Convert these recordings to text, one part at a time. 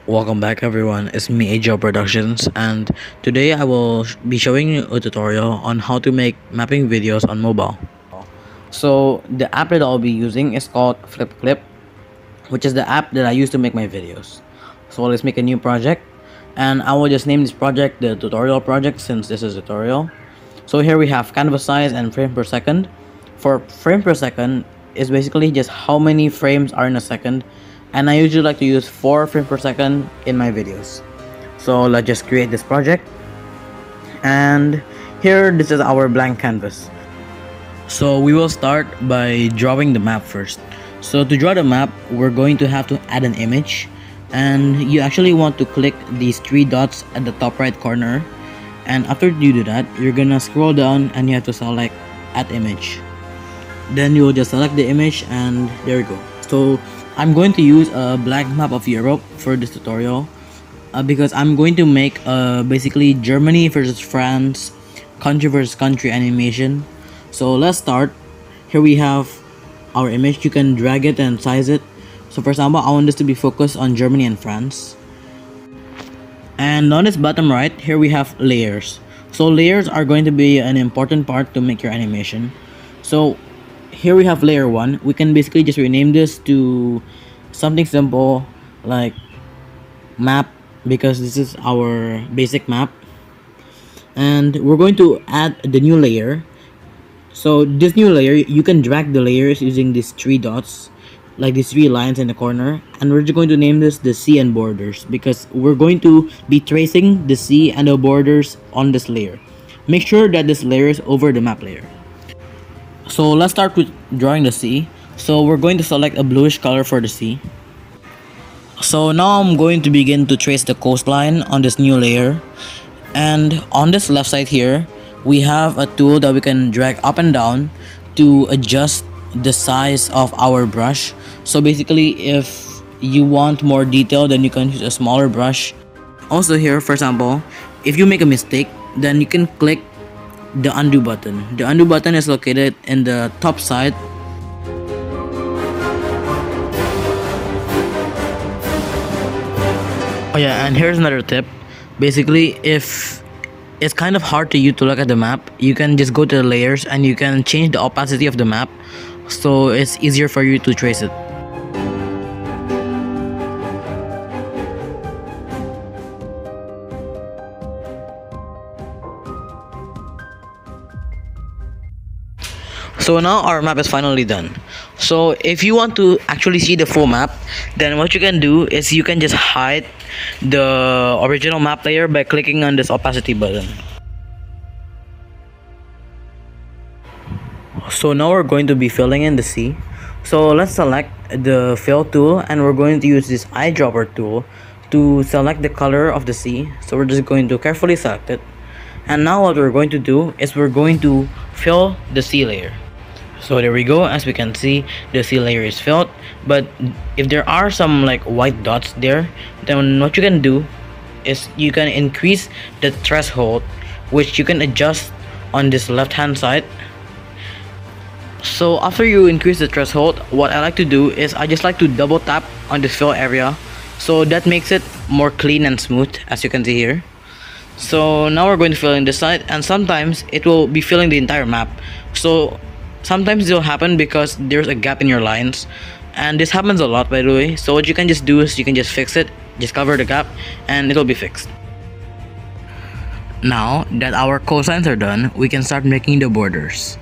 Welcome back everyone, it's me AJO Productions, and today I will be showing you a tutorial on how to make mapping videos on mobile. So the app that I'll be using is called Flipaclip, which is the app that I use to make my videos. So let's make a new project, and I will just name this project the tutorial project since this is a tutorial. So here we have canvas size and frame per second. For frame per second is basically just how many frames are in a second, and I usually like to use 4 frames per second in my videos. So let's just create this project, and here this is our blank canvas. So we will start by drawing the map first. So to draw the map, we're going to have to add an image, and you actually want to click these 3 dots at the top right corner, and after you do that, you're gonna scroll down and you have to select add image. Then you will just select the image, and there we go. So I'm going to use a blank map of Europe for this tutorial because I'm going to make basically Germany versus France, country versus country animation. So let's start. Here we have our image. You can drag it and size it. So for example, I want this to be focused on Germany and France. And on this bottom right, here we have layers. So layers are going to be an important part to make your animation. So here we have layer 1. We can basically just rename this to something simple like map, because this is our basic map. And we're going to add the new layer. So this new layer, you can drag the layers using these 3 dots, like these 3 lines in the corner, and we're just going to name this the sea and borders because we're going to be tracing the sea and the borders on this layer. Make sure that this layer is over the map layer. So let's start with drawing the sea. So we're going to select a bluish color for the sea. So now I'm going to begin to trace the coastline on this new layer, and on this left side here we have a tool that we can drag up and down to adjust the size of our brush. So basically, if you want more detail, then you can use a smaller brush. Also here, for example, if you make a mistake, then you can click the undo button. The undo button is located in the top side. Oh yeah, and here's another tip. Basically, if it's kind of hard to you to look at the map, you can just go to the layers and you can change the opacity of the map, so it's easier for you to trace it. So now our map is finally done. So if you want to actually see the full map, then what you can do is you can just hide the original map layer by clicking on this opacity button. So now we're going to be filling in the sea. So let's select the fill tool, and we're going to use this eyedropper tool to select the color of the sea. So we're just going to carefully select it. And now what we're going to do is we're going to fill the sea layer. So there we go. As we can see, the sea layer is filled, but if there are some like white dots there, then what you can do is you can increase the threshold, which you can adjust on this left hand side. So after you increase the threshold, what I like to do is I just like to double tap on this fill area, so that makes it more clean and smooth, as you can see here. So now we're going to fill in this side, and sometimes it will be filling the entire map. So sometimes it will happen because there's a gap in your lines, and this happens a lot, by the way. So what you can just do is you can just fix it, just cover the gap, and it'll be fixed. Now that our coastlines are done, we can start making the borders.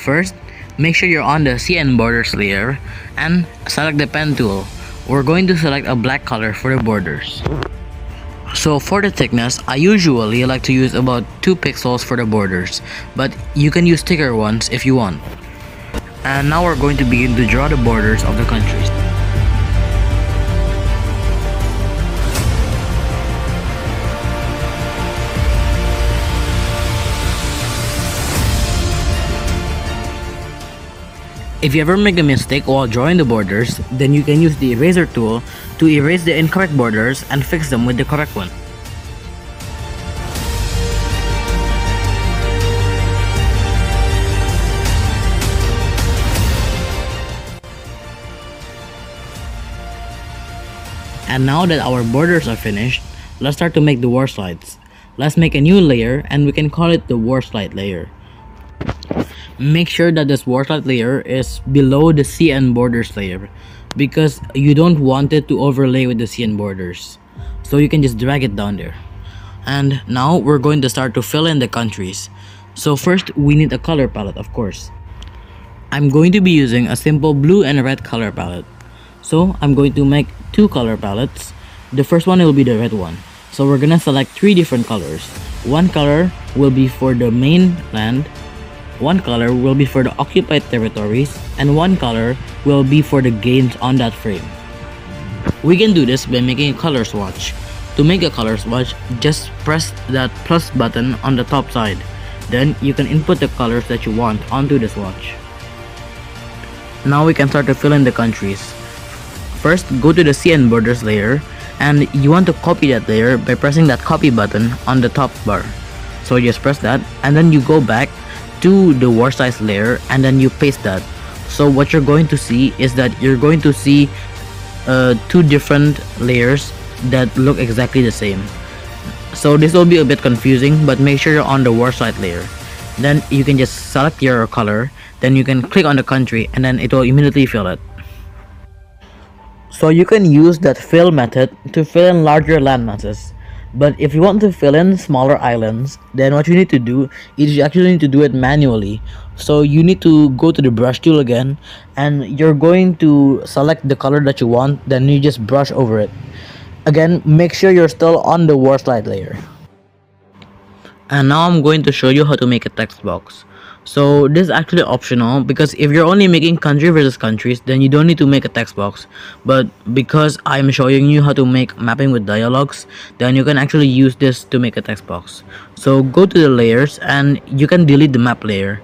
First, make sure you're on the sea and borders layer and select the pen tool. We're going to select a black color for the borders. So for the thickness, I usually like to use about 2 pixels for the borders, but you can use thicker ones if you want. And now we're going to begin to draw the borders of the countries. If you ever make a mistake while drawing the borders, then you can use the eraser tool to erase the incorrect borders and fix them with the correct one. And And now that our borders are finished, let's start to make the Warslides. Let's make a new layer and we can call it the Warslide layer. Make sure that this Warslide layer is below the CN borders layer because you don't want it to overlay with the CN borders. So you can just drag it down there. And now we're going to start to fill in the countries. So first we need a color palette, of course. I'm going to be using a simple blue and red color palette. So I'm going to make two color palettes. The first one will be the red one. So we're gonna select three different colors. One color will be for the mainland, one color will be for the occupied territories, and one color will be for the games on that frame. We can do this by making a color swatch. To make a color swatch, just press that plus button on the top side. Then you can input the colors that you want onto the swatch. Now we can start to fill in the countries. First, go to the CN borders layer, and you want to copy that layer by pressing that copy button on the top bar. So you just press that, and then you go back to the Warslide layer, and then you paste that. So what you're going to see is that you're going to see two different layers that look exactly the same. So this will be a bit confusing, but make sure you're on the Warslide layer. Then you can just select your color, then you can click on the country, and then it will immediately fill it. So you can use that fill method to fill in larger land masses. But if you want to fill in smaller islands, then what you need to do is you actually need to do it manually. So you need to go to the brush tool again, and you're going to select the color that you want, then you just brush over it. Again, make sure you're still on the Warslide layer. And now I'm going to show you how to make a text box. So this is actually optional because if you're only making country versus countries, then you don't need to make a text box. But because I'm showing you how to make mapping with dialogues, then you can actually use this to make a text box. So go to the layers and you can delete the map layer.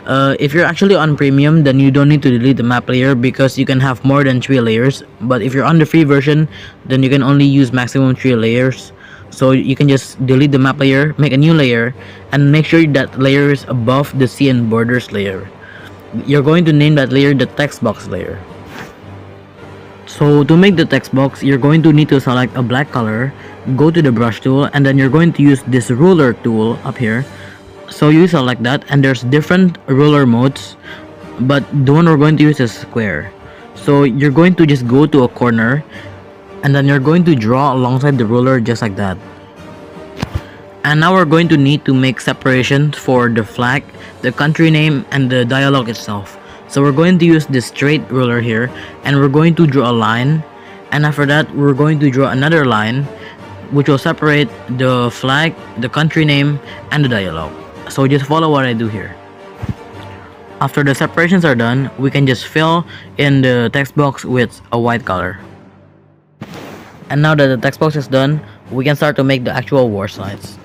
If you're actually on premium, then you don't need to delete the map layer because you can have more than 3 layers. But if you're on the free version, then you can only use maximum 3 layers. So you can just delete the map layer, make a new layer, and make sure that layer is above the CN borders layer. You're going to name that layer the text box layer. So to make the text box, you're going to need to select a black color, go to the brush tool, and then you're going to use this ruler tool up here. So you select that, and there's different ruler modes, but the one we're going to use is square. So you're going to just go to a corner, and then you're going to draw alongside the ruler just like that. And now we're going to need to make separations for the flag, the country name, and the dialogue itself. So we're going to use this straight ruler here, and we're going to draw a line, and after that we're going to draw another line which will separate the flag, the country name, and the dialogue. So just follow what I do here. After the separations are done, we can just fill in the text box with a white color. And now that the text box is done, we can start to make the actual Warslides.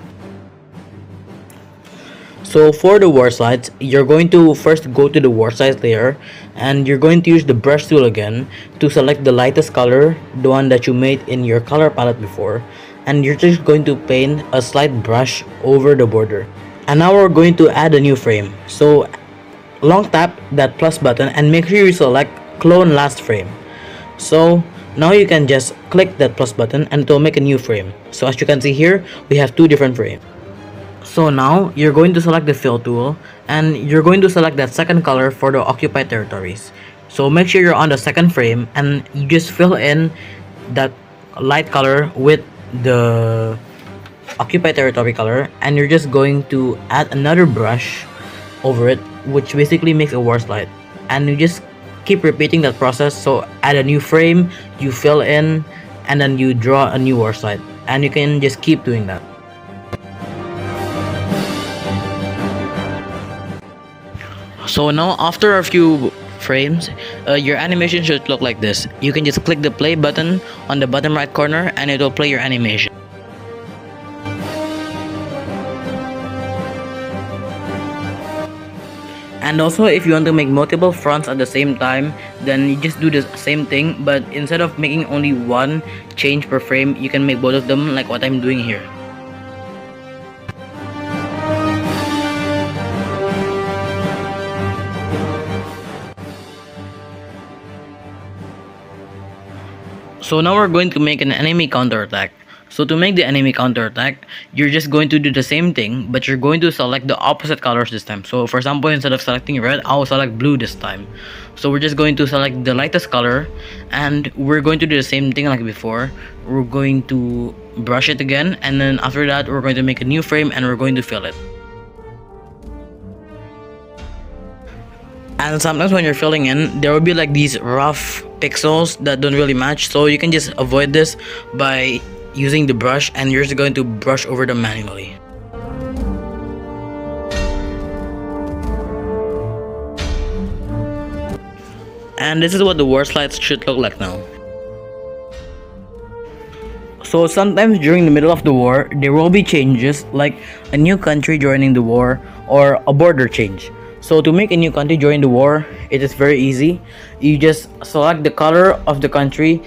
So for the Warslides, you're going to first go to the Warslide layer, and you're going to use the brush tool again to select the lightest color, the one that you made in your color palette before, and you're just going to paint a slight brush over the border. And now we're going to add a new frame. So long tap that plus button and make sure you select clone last frame. So now you can just click that plus button and it will make a new frame. So as you can see here, we have 2 different frames. So now you're going to select the fill tool, and you're going to select that second color for the occupied territories. So make sure you're on the second frame and you just fill in that light color with the occupied territory color, and you're just going to add another brush over it, which basically makes a Warslide. And you just keep repeating that process. So add a new frame, you fill in, and then you draw a new Warslide, and you can just keep doing that. So now after a few frames, your animation should look like this. You can just click the play button on the bottom right corner and it will play your animation. And also, if you want to make multiple fronts at the same time, then you just do the same thing, but instead of making only one change per frame, you can make both of them like what I'm doing here. So now we're going to make an enemy counterattack. So to make the enemy counterattack, you're just going to do the same thing, but you're going to select the opposite colors this time. So for example, instead of selecting red, I'll select blue this time. So we're just going to select the lightest color, and we're going to do the same thing like before. We're going to brush it again, and then after that, we're going to make a new frame and we're going to fill it. And sometimes when you're filling in, there will be like these rough pixels that don't really match, so you can just avoid this by using the brush, and you're just going to brush over them manually. And this is what the Warslides should look like now. So sometimes during the middle of the war, there will be changes like a new country joining the war or a border change. So to make a new country join the war, it is very easy. You just select the color of the country,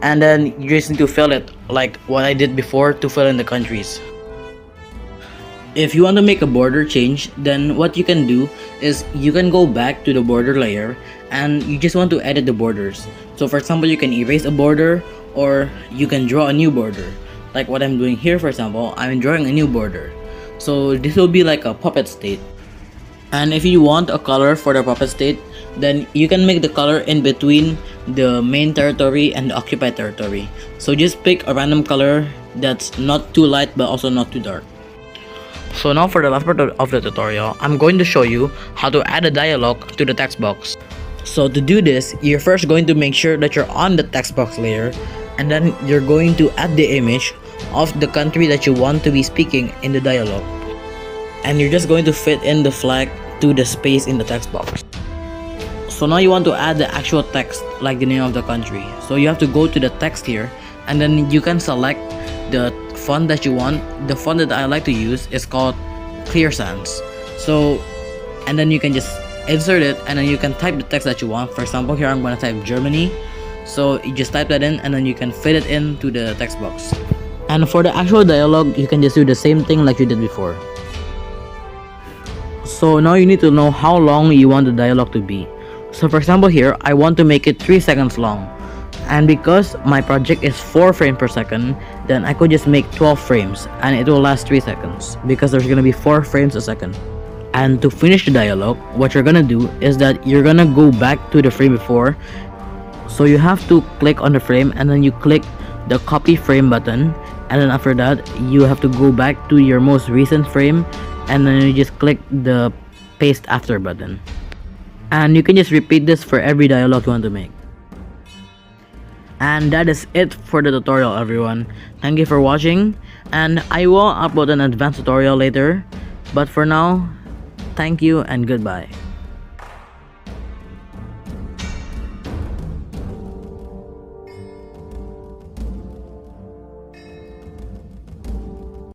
and then you just need to fill it like what I did before to fill in the countries. If you want to make a border change, then what you can do is you can go back to the border layer and you just want to edit the borders. So for example, you can erase a border or you can draw a new border. Like what I'm doing here, for example, I'm drawing a new border. So this will be like a puppet state. And if you want a color for the puppet state, then you can make the color in between the main territory and the occupied territory. So just pick a random color that's not too light but also not too dark. So now for the last part of the tutorial, I'm going to show you how to add a dialogue to the text box. So to do this, you're first going to make sure that you're on the text box layer, and then you're going to add the image of the country that you want to be speaking in the dialogue. And you're just going to fit in the flag to the space in the text box. So now you want to add the actual text, like the name of the country. So you have to go to the text here, and then you can select the font that you want. The font that I like to use is called Clear Sans. So, and then you can just insert it, and then you can type the text that you want. For example, here I'm going to type Germany. So you just type that in, and then you can fit it into the text box. And for the actual dialogue, you can just do the same thing like you did before. So now you need to know how long you want the dialogue to be. So for example here, I want to make it 3 seconds long. And because my project is 4 frames per second, then I could just make 12 frames and it will last 3 seconds because there's gonna be 4 frames a second. And to finish the dialogue, what you're gonna do is that you're gonna go back to the frame before. So you have to click on the frame and then you click the copy frame button, and then after that you have to go back to your most recent frame, and then you just click the paste after button. And you can just repeat this for every dialogue you want to make. And that is it for the tutorial, everyone. Thank you for watching, and I will upload an advanced tutorial later. But for now, thank you and goodbye.